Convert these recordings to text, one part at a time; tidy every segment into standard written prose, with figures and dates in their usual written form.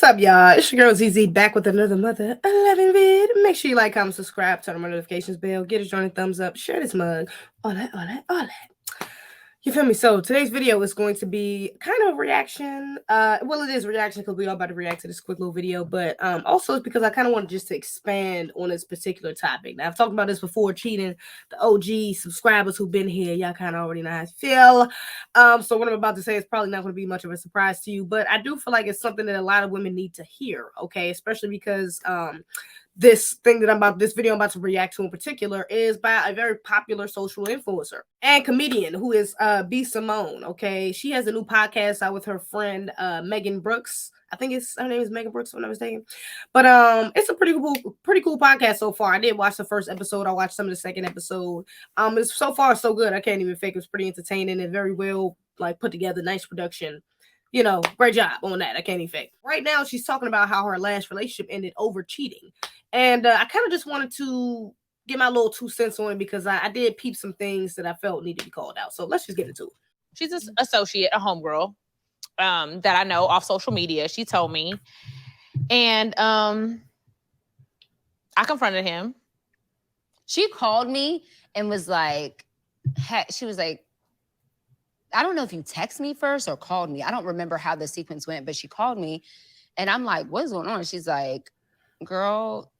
up, y'all? It's your girl Zeze back with another mother 11 vid. Make sure you like, comment, subscribe, turn on my notifications bell, get a joint and thumbs up, share this mug, all that. You feel me? So today's video is going to be kind of a reaction. Well, it is a reaction because we all about to react to this quick little video, but also it's because I kind of wanted just to expand on this particular topic. Now, I've talked about this before, cheating. The OG subscribers who've been here, y'all kind of already know how I feel. So what I'm about to say is probably not going to be much of a surprise to you, but I do feel like it's something that a lot of women need to hear, okay? Especially because this video I'm about to react to in particular is by a very popular social influencer and comedian who is Simone. Okay, she has a new podcast out with her friend Megan Brooks. I think her name is Megan Brooks, if I'm not mistaken. But it's a pretty cool podcast so far. I did watch the first episode. I watched some of the second episode. It's so far so good. I can't even fake it. It's pretty entertaining and very well put together, nice production. You know, great job on that. I can't even fake. Right now, she's talking about how her last relationship ended over cheating. And I kind of just wanted to get my little 2 cents on it because I did peep some things that I felt needed to be called out. So let's just get into it. She's an associate, a homegirl that I know off social media. She told me. And I confronted him. She called me and was like, she was like, I don't know if you text me first or called me. I don't remember how the sequence went, but she called me and I'm like, what's going on? She's like, girl,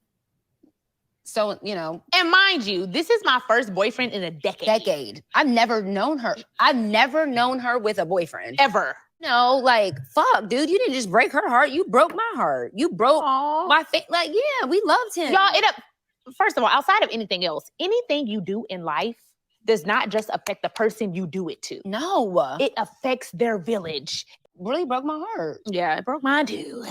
so, you know. And mind you, this is my first boyfriend in a decade. I've never known her. I've never known her with a boyfriend. Ever. No, like, fuck, dude, you didn't just break her heart. You broke my heart. You broke my face. Like, yeah, we loved him. Y'all, first of all, outside of anything else, anything you do in life does not just affect the person you do it to. No. It affects their village. Really broke my heart. Yeah, it broke mine too.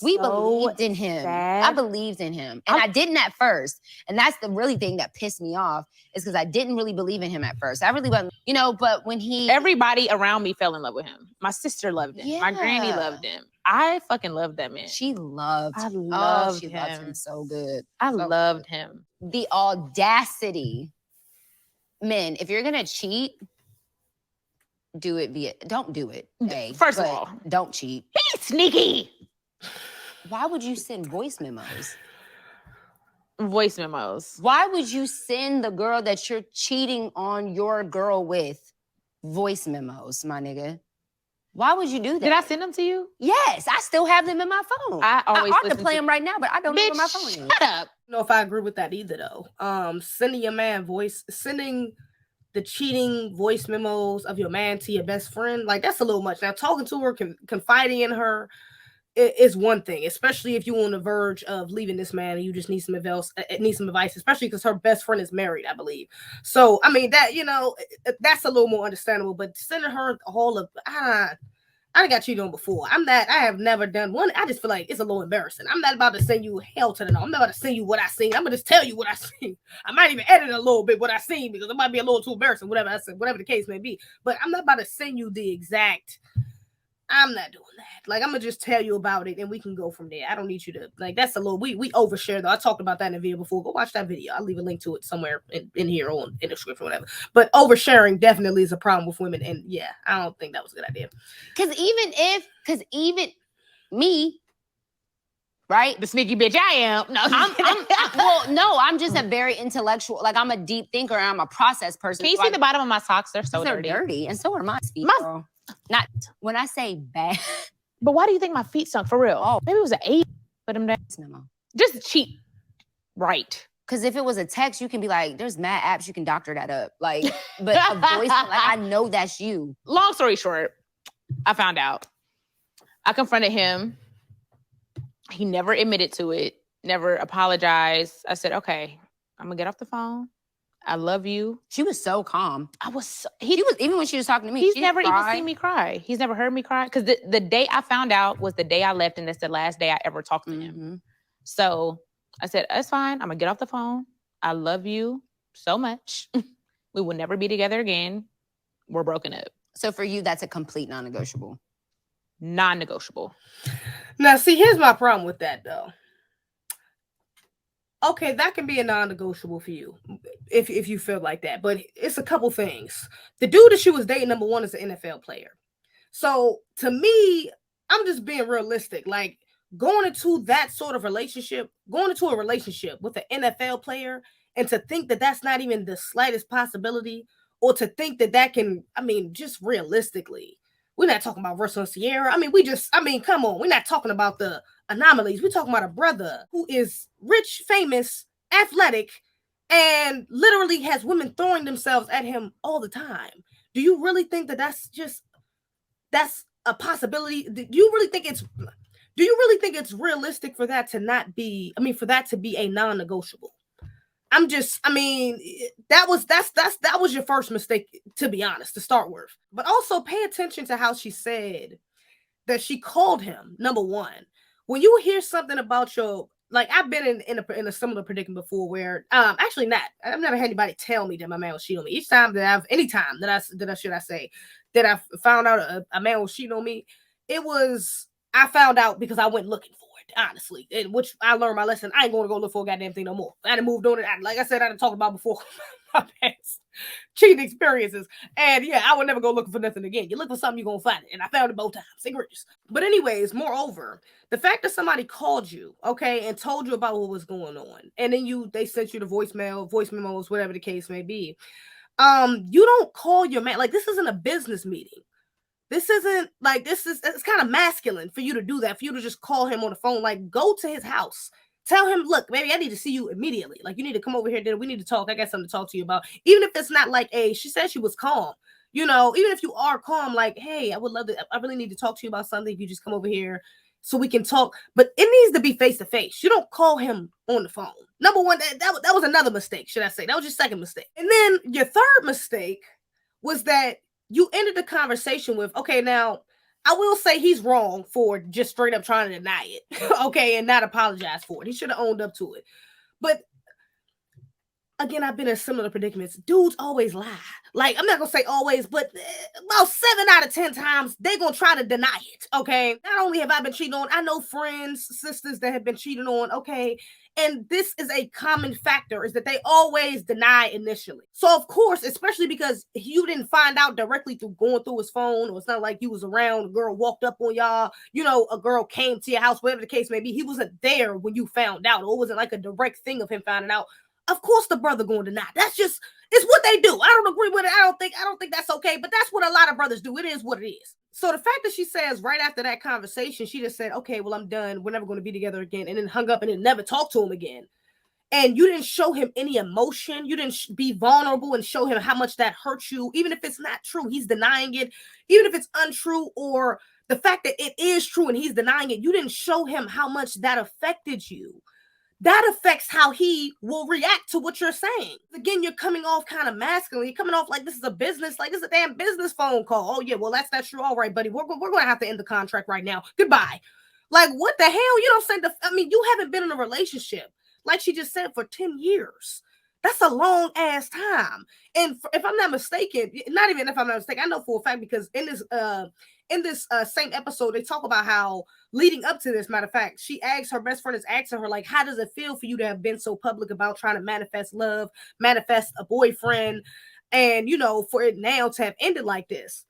We believed in him. Sad. I believed in him. And I didn't at first. And that's the really thing that pissed me off is because I didn't really believe in him at first. I really wasn't, you know, but when everybody around me fell in love with him. My sister loved him. Yeah. My granny loved him. I fucking loved that man. She loved him. She loved him so good. I loved him. The audacity. Men, if you're gonna cheat, don't do it. First of all, don't cheat. Be sneaky. Why would you send voice memos? Voice memos. Why would you send the girl that you're cheating on your girl with voice memos, my nigga? Why would you do that? Did I send them to you? Yes, I still have them in my phone. I can play them right now, but I don't know where my phone is. Shut up. I don't know if I agree with that either, though. Sending the cheating voice memos of your man to your best friend, like, that's a little much. Now, talking to her, confiding in her is one thing, especially if you're on the verge of leaving this man and you just need some advice, especially because her best friend is married, I believe. So, I mean, that, you know, that's a little more understandable, but sending her all of, I got cheated on before. I have never done one. I just feel like it's a little embarrassing. I'm not about to send you hell to the no. I'm not about to send you what I seen. I'm gonna just tell you what I seen. I might even edit a little bit what I seen because it might be a little too embarrassing, whatever I said, whatever the case may be. But I'm not about to send you the exact. I'm not doing that. Like, I'm gonna just tell you about it and we can go from there. I don't need you to, like, that's a little, we overshare though. I talked about that in a video before. Go watch that video. I'll leave a link to it somewhere in here or in the description or whatever. But oversharing definitely is a problem with women. And yeah, I don't think that was a good idea. Because even me, right? The sneaky bitch I am. No, I'm just a very intellectual, like, I'm a deep thinker and I'm a process person. Can you see the bottom of my socks? They're so dirty. They're dirty, and so are my feet. Not when I say bad. But why do you think my feet stunk for real? Oh, maybe it was an 8. Put them down. Just cheat. Right. Because if it was a text, you can be like, there's mad apps, you can doctor that up. Like, but a voice, like, I know that's you. Long story short, I found out. I confronted him. He never admitted to it, never apologized. I said, okay, I'm gonna get off the phone. I love you. She was so calm. Even when she was talking to me. He's never even seen me cry. He's never heard me cry. Because the day I found out was the day I left, and that's the last day I ever talked to him. So I said, that's fine. I'm gonna get off the phone. I love you so much. We will never be together again. We're broken up. So for you, that's a complete non-negotiable. Non-negotiable. Now, see, here's my problem with that, though. Okay, that can be a non-negotiable for you if you feel like that. But it's a couple things. The dude that she was dating, number one, is an NFL player. So to me, I'm just being realistic. Like, going into that sort of relationship, going into a relationship with an NFL player, and to think that that's not even the slightest possibility, or to think that that can, I mean, just realistically, we're not talking about Russell and Sierra. I mean, come on. We're not talking about the anomalies. We're talking about a brother who is rich, famous, athletic, and literally has women throwing themselves at him all the time. Do you really think that that's a possibility? Do you really think it's realistic for that to not be, I mean, for that to be a non-negotiable? That was your first mistake, to be honest, to start with. But also pay attention to how she said that she called him. Number one, when you hear something about your, like, I've been in a similar predicament before where, actually not, I've never had anybody tell me that my man was cheating on me. Anytime that I found out a man was cheating on me, I found out because I went looking for it, honestly, in which I learned my lesson. I ain't going to go look for a goddamn thing no more. I done moved on it. Like I said, I done talked about before my past cheating experiences. And yeah, I would never go looking for nothing again. You look for something, you're going to find it. And I found it both times. Egregious. But anyways, moreover, the fact that somebody called you, okay, and told you about what was going on, and then they sent you the voice memos, whatever the case may be. You don't call your man. Like, this isn't a business meeting. It's kind of masculine for you to do that, for you to just call him on the phone. Like, go to his house. Tell him, look, baby, I need to see you immediately. Like, you need to come over here. We need to talk. I got something to talk to you about. Even if it's not like, she said she was calm. You know, even if you are calm, like, hey, I really need to talk to you about something. If you just come over here so we can talk. But it needs to be face to face. You don't call him on the phone. Number one, that was another mistake, should I say. That was your second mistake. And then your third mistake was that you ended the conversation with, okay, now, I will say he's wrong for just straight up trying to deny it, okay, and not apologize for it. He should have owned up to it. But again, I've been in similar predicaments. Dudes always lie. Like, I'm not going to say always, but about 7 out of 10 times, they're going to try to deny it, okay? Not only have I been cheated on, I know friends, sisters that have been cheated on, okay? And this is a common factor, is that they always deny initially. So, of course, especially because you didn't find out directly through going through his phone, or it's not like you was around, a girl walked up on y'all, you know, a girl came to your house, whatever the case may be. He wasn't there when you found out, or it wasn't like a direct thing of him finding out. Of course the brother going to deny. It's what they do. I don't agree with it. I don't think that's okay, but that's what a lot of brothers do. It is what it is. So the fact that she says right after that conversation, she just said, okay, well, I'm done. We're never going to be together again. And then hung up and then never talked to him again. And you didn't show him any emotion. You didn't be vulnerable and show him how much that hurt you. Even if it's not true, he's denying it. Even if it's untrue, or the fact that it is true and he's denying it, you didn't show him how much that affected you. That affects how he will react to what you're saying. Again, you're coming off kind of masculine. You're coming off like this is a business, like this is a damn business phone call. Oh yeah, well, that's not true. All right, buddy, we're going to have to end the contract right now. Goodbye. Like, what the hell? You don't send you haven't been in a relationship, like she just said, for 10 years. That's a long ass time. And if I'm not mistaken, not even if I'm not mistaken, I know for a fact, because in this same episode, they talk about how leading up to this, matter of fact, her best friend is asking her, like, how does it feel for you to have been so public about trying to manifest love, manifest a boyfriend, and, you know, for it now to have ended like this?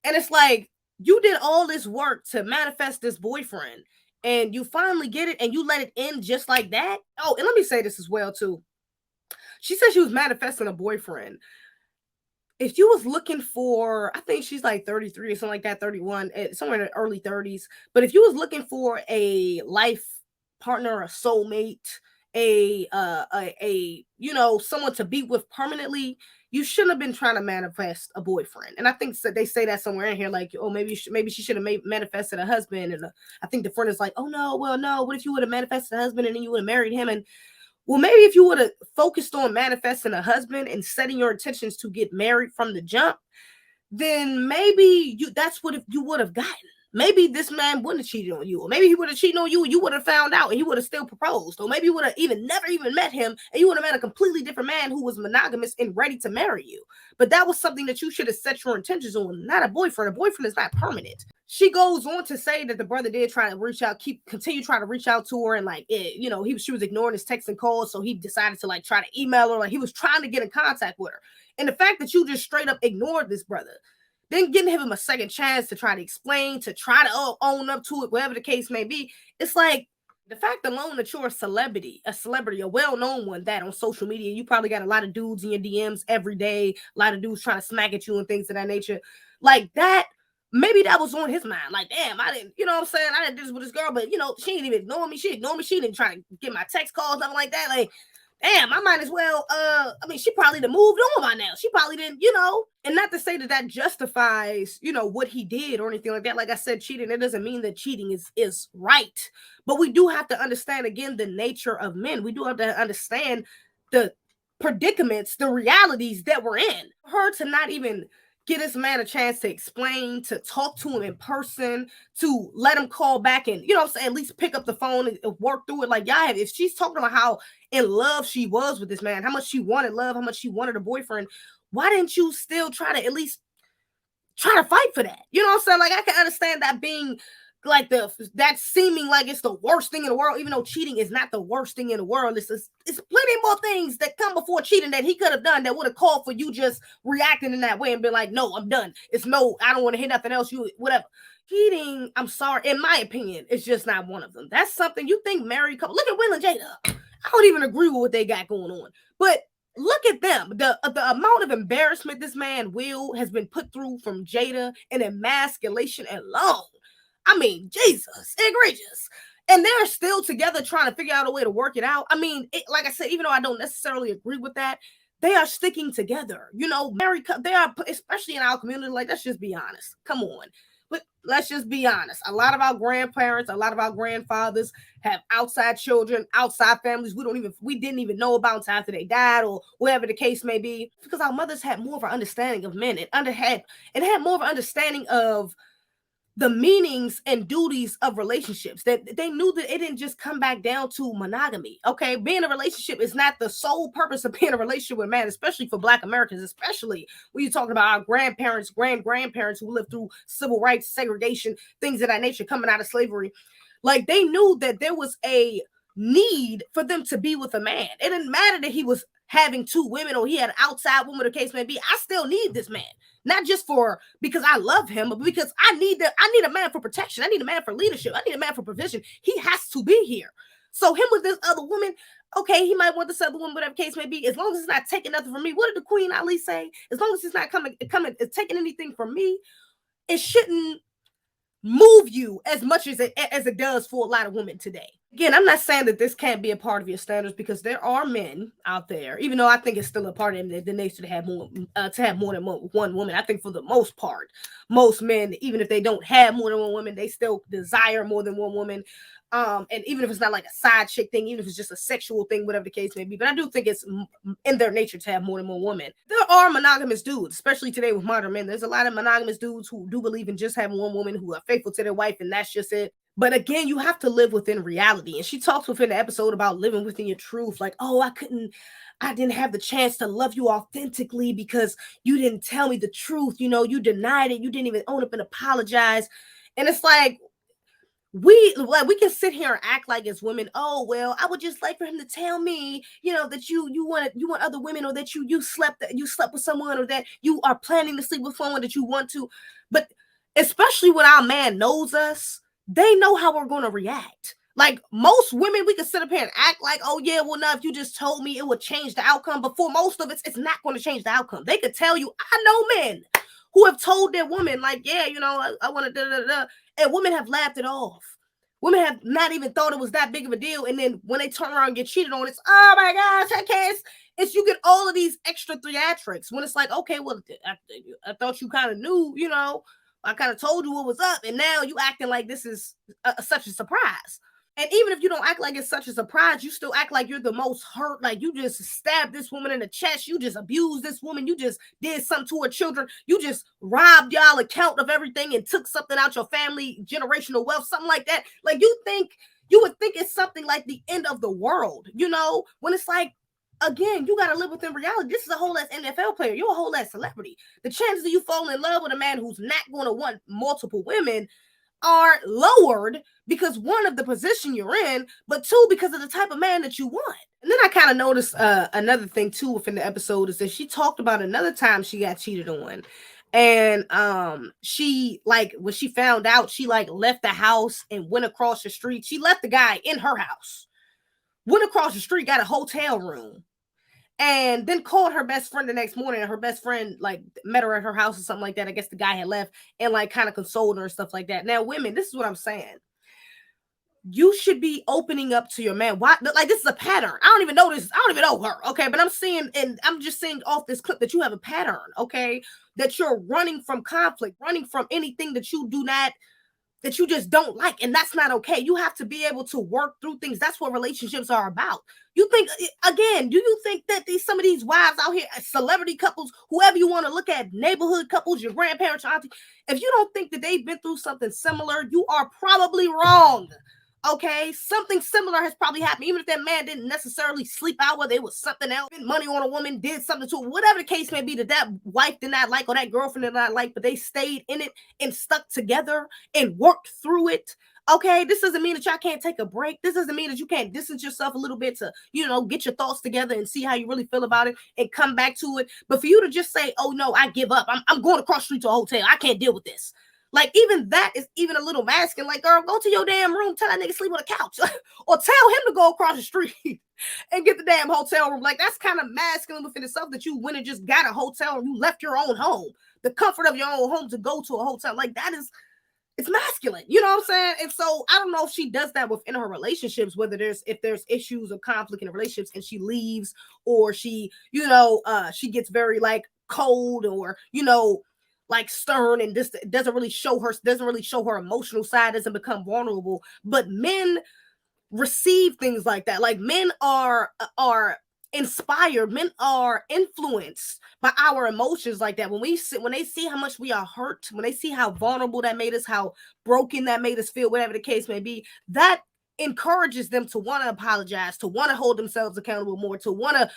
And it's like, you did all this work to manifest this boyfriend, and you finally get it, and you let it end just like that? Oh, and let me say this as well, too. She said she was manifesting a boyfriend. If you was looking for, I think she's like 33 or something like that, 31, somewhere in the early 30s. But if you was looking for a life partner, a soulmate, a someone to be with permanently, you shouldn't have been trying to manifest a boyfriend. And I think they say that somewhere in here, like, oh, maybe she should have manifested a husband. And I think the friend is like, oh no, well, no, what if you would have manifested a husband and then you would have married him? And well, maybe if you would have focused on manifesting a husband and setting your intentions to get married from the jump, then maybe that's what you would have gotten. Maybe this man wouldn't have cheated on you, or maybe he would have cheated on you and you would have found out and he would have still proposed, or maybe you would have never even met him and you would have met a completely different man who was monogamous and ready to marry you. But that was something that you should have set your intentions on, not a boyfriend. A boyfriend is not permanent. She goes on to say that the brother did try to reach out, continue trying to reach out to her, and like, she was ignoring his texts and calls, so he decided to like try to email her, like he was trying to get in contact with her. And the fact that you just straight up ignored this brother, then getting him a second chance to try to explain, to try to own up to it, whatever the case may be. It's like the fact alone that you're a celebrity, a well-known one, that on social media, you probably got a lot of dudes in your DMs every day, a lot of dudes trying to smack at you and things of that nature. Like that, maybe that was on his mind. Like, damn, I didn't, you know what I'm saying? I did this with this girl, but, you know, she didn't even ignore me. She ignored me. She didn't try to get my text calls, nothing like that. Like, damn, I might as well, I mean, she probably done moved on by now. She probably didn't, you know, and not to say that that justifies, you know, what he did or anything like that. Like I said, cheating, it doesn't mean that cheating is right. But we do have to understand, again, the nature of men. We do have to understand the predicaments, the realities that we're in. For her to not even get this man a chance to explain, to talk to him in person, to let him call back and, you know what I'm saying, at least pick up the phone and work through it. Like, yeah, if she's talking about how in love she was with this man, how much she wanted love, how much she wanted a boyfriend, why didn't you still try to at least try to fight for that? You know what I'm saying? Like, I can understand that being like that seeming like it's the worst thing in the world, even though cheating is not the worst thing in the world. It's plenty more things that come before cheating that he could have done that would have called for you just reacting in that way and be like, no, I'm done. It's no, I don't want to hear nothing else. You whatever. Cheating, I'm sorry, in my opinion, it's just not one of them. That's something you think married couple. Look at Will and Jada. I don't even agree with what they got going on, but look at them. The amount of embarrassment this man Will has been put through from Jada and emasculation alone. I mean, Jesus, egregious. And they're still together trying to figure out a way to work it out. I mean, like I said, even though I don't necessarily agree with that, they are sticking together. You know, they are, especially in our community, like, let's just be honest. Come on. But let's just be honest. A lot of our grandparents, a lot of our grandfathers have outside children, outside families we didn't even know about until after they died or whatever the case may be. Because our mothers had more of an understanding of men and had more of an understanding of the meanings and duties of relationships, that they knew that it didn't just come back down to monogamy. Okay, being in a relationship is not the sole purpose of being in a relationship with man, especially for Black Americans, especially when you're talking about our grandparents, grandparents who lived through civil rights, segregation, things of that nature, coming out of slavery. Like, they knew that there was a need for them to be with a man. It didn't matter that he was having two women or he had an outside woman, or the case may be. I still need this man. Not just because I love him, but because I need a man for protection. I need a man for leadership. I need a man for provision. He has to be here. So him with this other woman, okay, he might want this other woman, whatever case may be, as long as it's not taking nothing from me. What did the Queen Ali say? As long as it's not taking anything from me, it shouldn't move you as much as it does for a lot of women today. Again, I'm not saying that this can't be a part of your standards, because there are men out there, even though I think it's still a part of them, the nature to have more than one woman. I think for the most part, most men, even if they don't have more than one woman, they still desire more than one woman. And even if it's not like a side chick thing, even if it's just a sexual thing, whatever the case may be, but I do think it's in their nature to have more than one woman. There are monogamous dudes, especially today with modern men. There's a lot of monogamous dudes who do believe in just having one woman, who are faithful to their wife, and that's just it. But again, you have to live within reality. And she talks within the episode about living within your truth. Like, oh, I didn't have the chance to love you authentically because you didn't tell me the truth. You know, you denied it. You didn't even own up and apologize. And it's like, we can sit here and act like as women, oh, well, I would just like for him to tell me, you know, that you want other women, or that you slept with someone, or that you are planning to sleep with someone that you want to. But especially when our man knows us, they know how we're going to react. Like, most women, we can sit up here and act like, oh yeah, well, now if you just told me, it would change the outcome. But for most of it, it's not going to change the outcome. They could tell you, I know men who have told their woman, like, yeah, you know, I want to da-da-da-da, and women have laughed it off. Women have not even thought it was that big of a deal. And then when they turn around and get cheated on, it's, oh my gosh, I can't. It's you get all of these extra theatrics when it's like, okay, well, I thought you kind of knew, you know, I kind of told you what was up, and now you acting like this is such a surprise. And even if you don't act like it's such a surprise, you still act like you're the most hurt, like you just stabbed this woman in the chest, you just abused this woman, you just did something to her children, you just robbed y'all account of everything and took something out your family, generational wealth, something like that. Like, you would think it's something like the end of the world, you know, when it's like, again, you got to live within reality. This is a whole ass NFL player. You're a whole ass celebrity. The chances of you falling in love with a man who's not going to want multiple women are lowered because, one, of the position you're in, but two, because of the type of man that you want. And then I kind of noticed another thing too within the episode is that she talked about another time she got cheated on. And she, like, when she found out, she like left the house and went across the street. She left the guy in her house, went across the street, got a hotel room, and then called her best friend the next morning. And her best friend like met her at her house or something like that. I guess the guy had left, and like kind of consoled her and stuff like that. Now, women, this is what I'm saying. You should be opening up to your man. Why? Like, this is a pattern. I don't even know this. I don't even know her. Okay. But I'm seeing, and I'm just seeing off this clip that you have a pattern. Okay. That you're running from conflict, running from anything that you do not, that you just don't like. And that's not okay. You have to be able to work through things. That's what relationships are about. You think, again, do you think that some of these wives out here, celebrity couples, whoever you want to look at, neighborhood couples, your grandparents, your auntie, if you don't think that they've been through something similar, you are probably wrong. Okay, something similar has probably happened, even if that man didn't necessarily sleep out, whether it was something else, spent money on a woman, did something to her, whatever the case may be, that wife did not like or that girlfriend did not like, but they stayed in it and stuck together and worked through it. Okay, this doesn't mean that y'all can't take a break. This doesn't mean that you can't distance yourself a little bit to, you know, get your thoughts together and see how you really feel about it and come back to it. But for you to just say, oh no, I give up. I'm going across the street to a hotel. I can't deal with this. Like, even that is even a little masculine. Like, girl, go to your damn room, tell that nigga sleep on the couch, or tell him to go across the street and get the damn hotel room. Like, that's kind of masculine within itself, that you went and just got a hotel room. You left your own home, the comfort of your own home, to go to a hotel. Like, that is, it's masculine. You know what I'm saying? And so I don't know if she does that within her relationships, whether if there's issues or conflict in the relationships and she leaves, or she, you know, she gets very like cold, or, you know, like stern, and this doesn't really show her emotional side, doesn't become vulnerable. But men receive things like that. Like, men are inspired, men are influenced by our emotions like that. When they see how much we are hurt, when they see how vulnerable that made us, how broken that made us feel, whatever the case may be, that encourages them to want to apologize, to want to hold themselves accountable more, to want to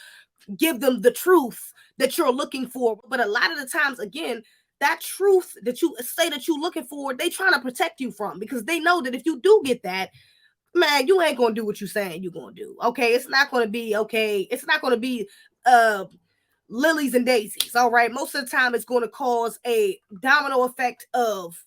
give them the truth that you're looking for. But a lot of the times, again, that truth that you say that you're looking for, they trying to protect you from, because they know that if you do get that, man, you ain't gonna do what you're saying you're gonna do. Okay, it's not gonna be okay. It's not gonna be lilies and daisies. All right, most of the time it's going to cause a domino effect of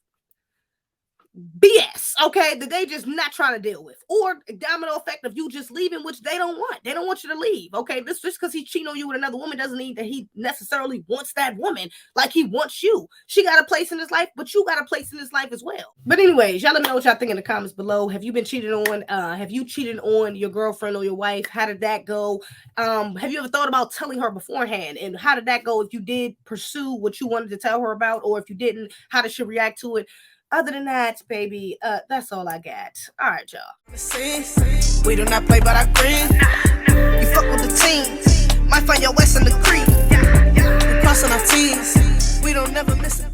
BS, okay, that they just not trying to deal with, or a domino effect of you just leaving, which they don't want. They don't want you to leave, okay? This just because he's cheating on you with another woman doesn't mean that he necessarily wants that woman like he wants you. She got a place in his life, but you got a place in his life as well. But anyways, y'all let me know what y'all think in the comments below. Have you been cheated on? Have you cheated on your girlfriend or your wife? How did that go? Have you ever thought about telling her beforehand? And how did that go? If you did pursue what you wanted to tell her about, or if you didn't, how did she react to it? Other than that, baby, that's all I got. All right, y'all. We do not play by our green. You fuck with the team. Might find your West in the creek. We crossing our T's. We don't never miss it.